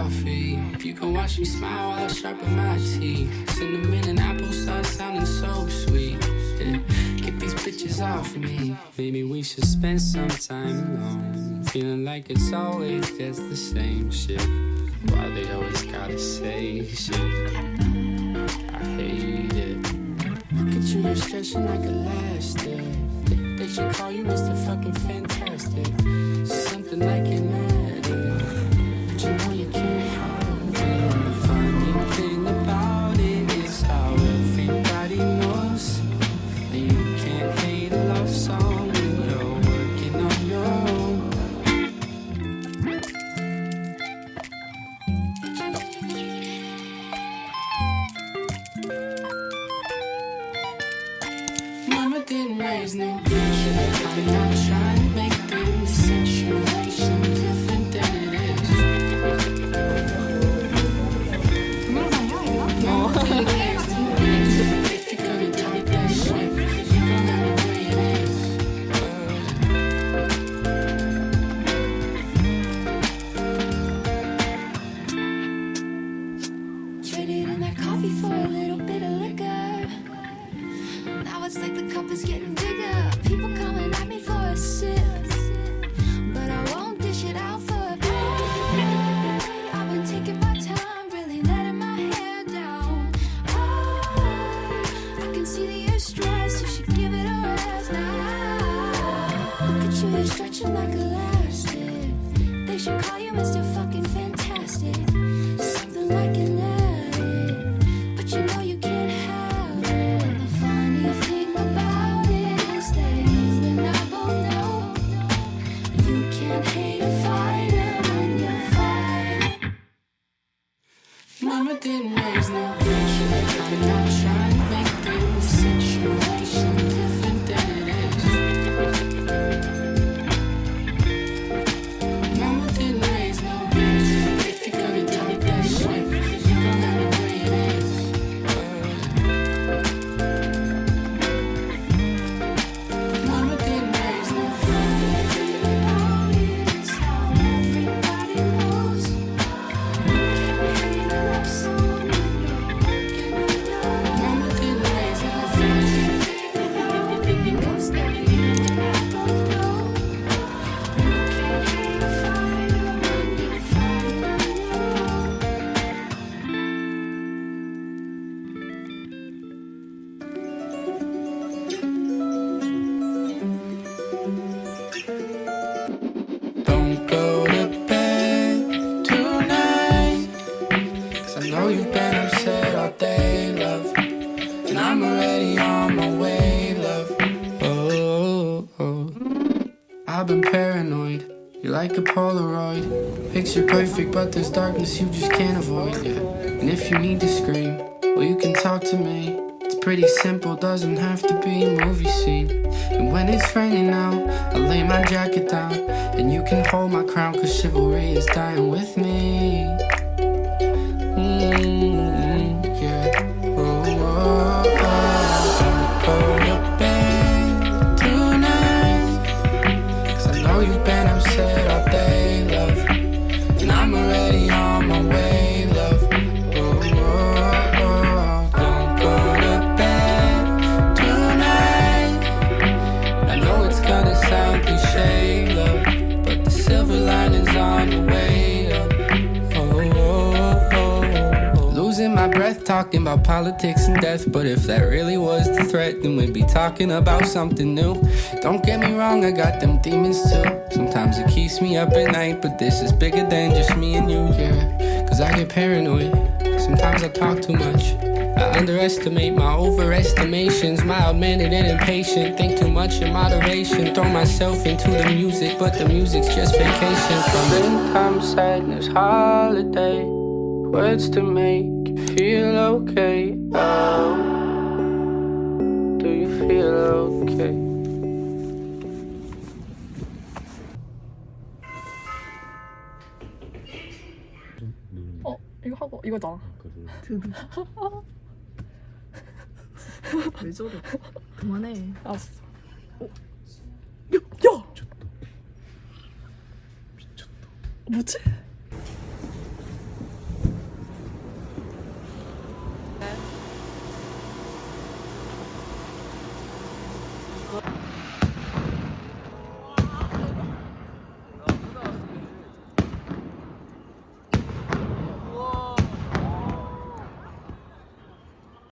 coffee. You can watch me smile while I sharpen my teeth. Cinnamon and applesauce sounding so sweet. Yeah. Get these bitches off me. Maybe we should spend some time alone. Feeling like it's always just the same shit. Why they always gotta say shit. I hate it. Look at you, you're stretching like elastic. They should call you Mr. Fucking Fantastic. Something like an addict. But you know you can't help it. The funny thing about it is how everybody knows that you can't hate a love song when you're working on your own. Mama didn't raise no bitch. I'm not trying to make this situation different than it is. Mama didn't raise no bitch. If you're gonna talk that shit, you gon' know the way it is. Traded in that coffee for a little bit of liquor. Now it's like the cup is getting bigger. People coming at me for a sip, but I won't dish it out for a bit. I've been taking my time, really letting my hair down. I can see that you're stressed, you should give it a rest now. Look at you, you're stretching like elastic. They should call you Mr. Fucking Fantastic. Something like an addict, but you know you can't have it. The funny thing about it is that you and I both know you can't hate a fighter when you fight. Mama didn't raise no bitch. I'm not trying to make this situation different than it is. Mama didn't raise no bitch. If you're gonna talk that shit, you gon' know the way it is. Mama didn't raise no bitch. About it is how everybody knows you can't hate a love song when you're working on your own. Mama didn't raise no bitch. About it is that you and I both know you can't hate a fighter when you're fighting on your own. Don't go to bed tonight, 'cause I know you've been upset all day, love. And I'm already on my way, love. Oh. I've been paranoid. You're like a Polaroid. Picture perfect, but there's darkness you just can't avoid, yeah. And if you need to scream, well, you can talk to me. It's pretty simple, doesn't have to be a movie scene. And when it's raining out, I lay my jacket down, and you can hold my crown, 'cause chivalry is dying with me. Yeah. Oh. Go to bed tonight, 'cause I know you've been upset all day, love. And I'm already on my way, love. Don't go to bed tonight. I know it's gonna sound cliche, love, but the silver lining's on the way up. Losing my breath talking about politics and death, but if that really was the threat, then we'd be talking about something new. Don't get me wrong, I got them demons too. Sometimes it keeps me up at night, but this is bigger than just me and you, yeah. 'Cause I get paranoid, sometimes I talk too much. I underestimate my overestimations, mild-mannered and impatient. Think too much in moderation, throw myself into the music, but the music's just vacation. From springtime sadness, holiday, words to make you feel okay. Oh, do you feel okay? 이거 하고 이거잖아. 왜 저래? 그만해. 알았어. 야! 미쳤다. 뭐지?